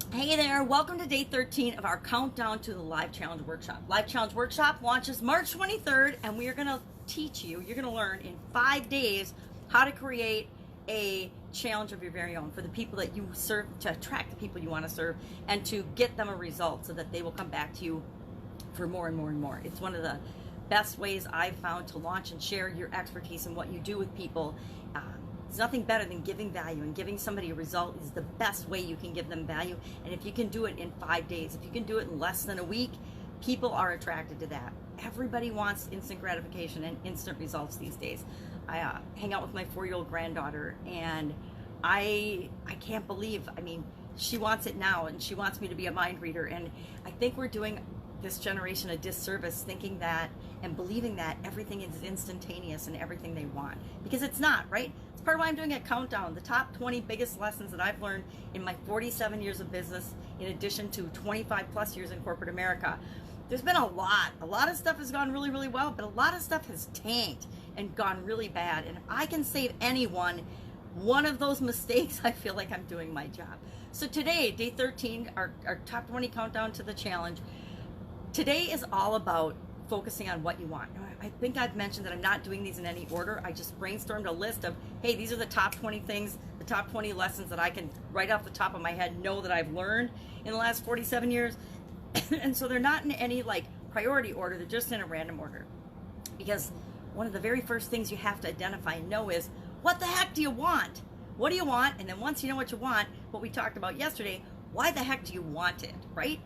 Hey there, welcome to day 13 of our countdown to the Live Challenge Workshop. Live Challenge Workshop launches March 23rd, and we are going to teach you, you're going to learn in 5 days how to create a challenge of your very own for the people that you serve, to attract the people you want to serve, and to get them a result so that they will come back to you for more and more and more. It's one of the best ways I've found to launch and share your expertise and what you do with people. It's nothing better than giving value, and giving somebody a result is the best way you can give them value. And if you can do it in 5 days, if you can do it in less than a week, people are attracted to that. Everybody wants instant gratification and instant results these days. I hang out with my 4-year-old granddaughter, and I can't believe, she wants it now, and she wants me to be a mind reader. And I think we're doing this generation a disservice thinking that and believing that everything is instantaneous and everything they want, because it's not, right? It's part of why I'm doing a countdown, the top 20 biggest lessons that I've learned in my 47 years of business, in addition to 25 plus years in corporate America. There's been a lot of stuff has gone really, really well, but a lot of stuff has tanked and gone really bad. And if I can save anyone one of those mistakes, I feel like I'm doing my job. So today, day 13, our top 20 countdown to the challenge. Today is all about focusing on what you want. I think I've mentioned that I'm not doing these in any order. I just brainstormed a list of, hey, these are the top 20 things, the top 20 lessons that I can, right off the top of my head, know that I've learned in the last 47 years. And so they're not in any priority order, they're just in a random order. Because one of the very first things you have to identify and know is, what the heck do you want? What do you want? And then once you know what you want, what we talked about yesterday, why the heck do you want it, right?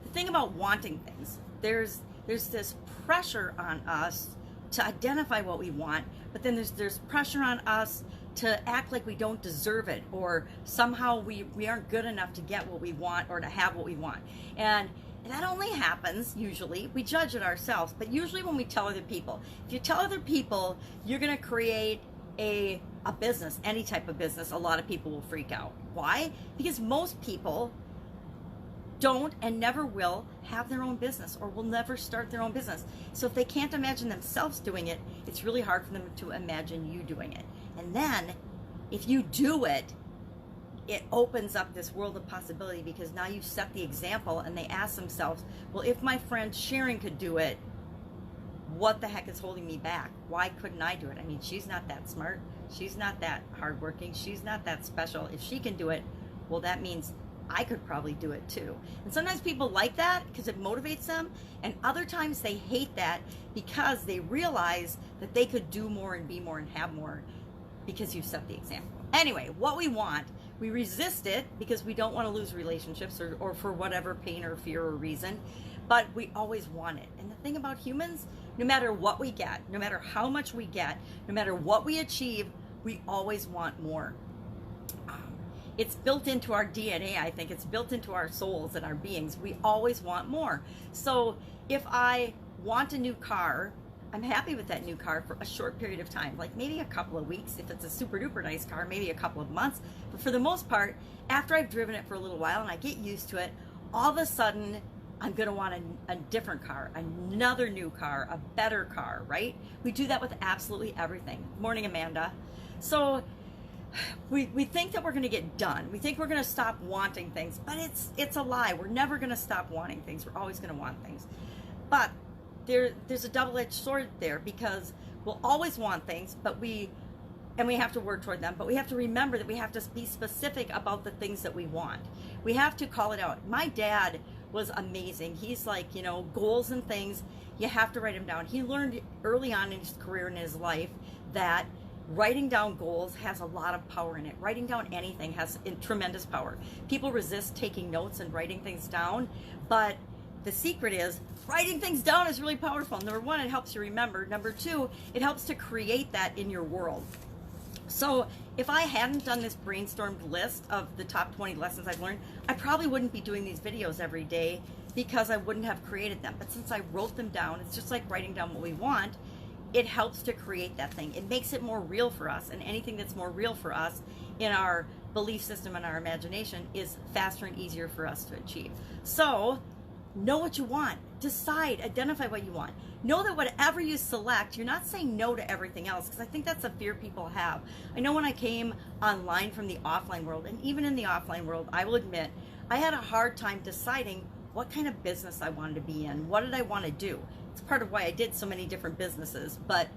The thing about wanting things, there's this pressure on us to identify what we want, but then there's pressure on us to act like we don't deserve it, or somehow we aren't good enough to get what we want or to have what we want. And that only happens, usually, we judge it ourselves, but usually when we tell other people. If you tell other people you're going to create a business, any type of business, a lot of people will freak out. Why? Because most people don't and never will have their own business, or will never start their own business. So if they can't imagine themselves doing it, it's really hard for them to imagine you doing it. And then if you do it, it opens up this world of possibility, because now you've set the example, and they ask themselves, well, if my friend Sharon could do it, what the heck is holding me back? Why couldn't I do it? She's not that smart. She's not that hardworking. She's not that special. If she can do it, well, that means I could probably do it too. And sometimes people like that because it motivates them, and other times they hate that because they realize that they could do more and be more and have more because you've set the example. Anyway, what we want, we resist it because we don't want to lose relationships, or for whatever pain or fear or reason, but we always want it. And the thing about humans, no matter what we get, no matter how much we get, no matter what we achieve, we always want more. It's built into our DNA, I think. It's built into our souls and our beings. We always want more. So if I want a new car, I'm happy with that new car for a short period of time, like maybe a couple of weeks. If it's a super duper nice car, maybe a couple of months. But for the most part, after I've driven it for a little while and I get used to it, all of a sudden, I'm going to want a different car, another new car, a better car, right? We do that with absolutely everything. Morning, Amanda. So we think that we're going to get done. We think we're going to stop wanting things, but it's a lie. We're never going to stop wanting things. We're always going to want things. But there's a double-edged sword there, because we'll always want things, but we have to work toward them, but we have to remember that we have to be specific about the things that we want. We have to call it out. My dad was amazing. He's like, goals and things, you have to write them down. He learned early on in his career and his life that writing down goals has a lot of power in it. Writing down anything has tremendous power. People resist taking notes and writing things down, but the secret is writing things down is really powerful. Number one, it helps you remember. Number two, it helps to create that in your world. So if I hadn't done this brainstormed list of the top 20 lessons I've learned, I probably wouldn't be doing these videos every day, because I wouldn't have created them. But since I wrote them down, it's just like writing down what we want. It helps to create that thing. It makes it more real for us, and anything that's more real for us in our belief system and our imagination is faster and easier for us to achieve. So know what you want. decide, identify what you want. Know that whatever you select, you're not saying no to everything else, because I think that's a fear people have. I know when I came online from the offline world, and even in the offline world, I will admit, I had a hard time deciding what kind of business I wanted to be in. What did I want to do? It's part of why I did so many different businesses, but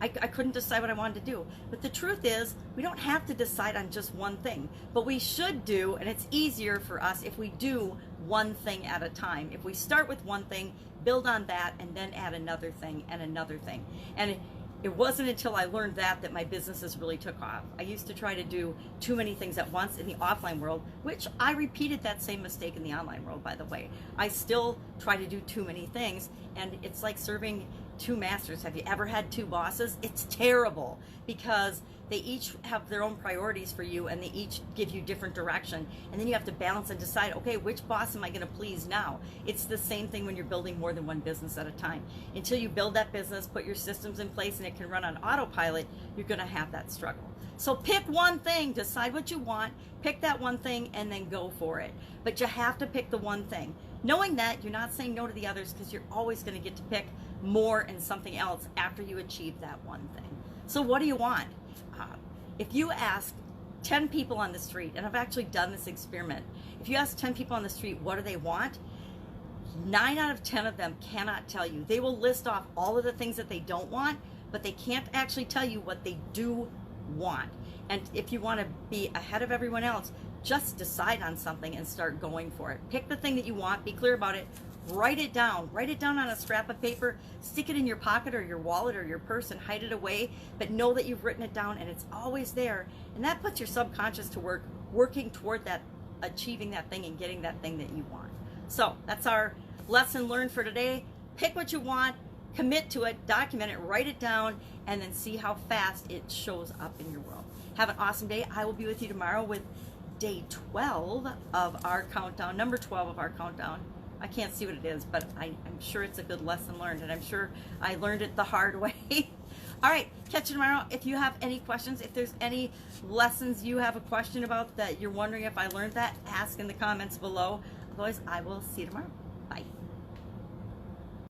I couldn't decide what I wanted to do. But the truth is, we don't have to decide on just one thing, but we should do, and it's easier for us if we do one thing at a time. If we start with one thing, build on that, and then add another thing and another thing. And it wasn't until I learned that my businesses really took off. I used to try to do too many things at once in the offline world, which I repeated that same mistake in the online world, by the way. I still try to do too many things, and it's like serving two masters. Have you ever had two bosses? It's terrible, because they each have their own priorities for you, and they each give you different direction, and then you have to balance and decide, okay, which boss am I going to please now? It's the same thing when you're building more than one business at a time. Until you build that business, put your systems in place, and it can run on autopilot, you're going to have that struggle. So pick one thing, decide what you want, pick that one thing, and then go for it. But you have to pick the one thing, knowing that you're not saying no to the others, because you're always going to get to pick more and something else after you achieve that one thing. So what do you want? If you ask 10 people on the street, and I've actually done this experiment, if you ask 10 people on the street what do they want, 9 out of 10 of them cannot tell you. They will list off all of the things that they don't want, but they can't actually tell you what they do want. And if you want to be ahead of everyone else, just decide on something and start going for it. Pick the thing that you want, be clear about it, write it down on a scrap of paper, stick it in your pocket or your wallet or your purse and hide it away, but know that you've written it down and it's always there. And that puts your subconscious to work, working toward that, achieving that thing and getting that thing that you want. So that's our lesson learned for today. Pick what you want, commit to it, document it, write it down, and then see how fast it shows up in your world. Have an awesome day. I will be with you tomorrow with day 12 of our countdown, number 12 of our countdown. I can't see what it is, but I'm sure it's a good lesson learned, and I'm sure I learned it the hard way. All right, catch you tomorrow. If you have any questions, if there's any lessons you have a question about that you're wondering if I learned that, ask in the comments below. Otherwise, I will see you tomorrow.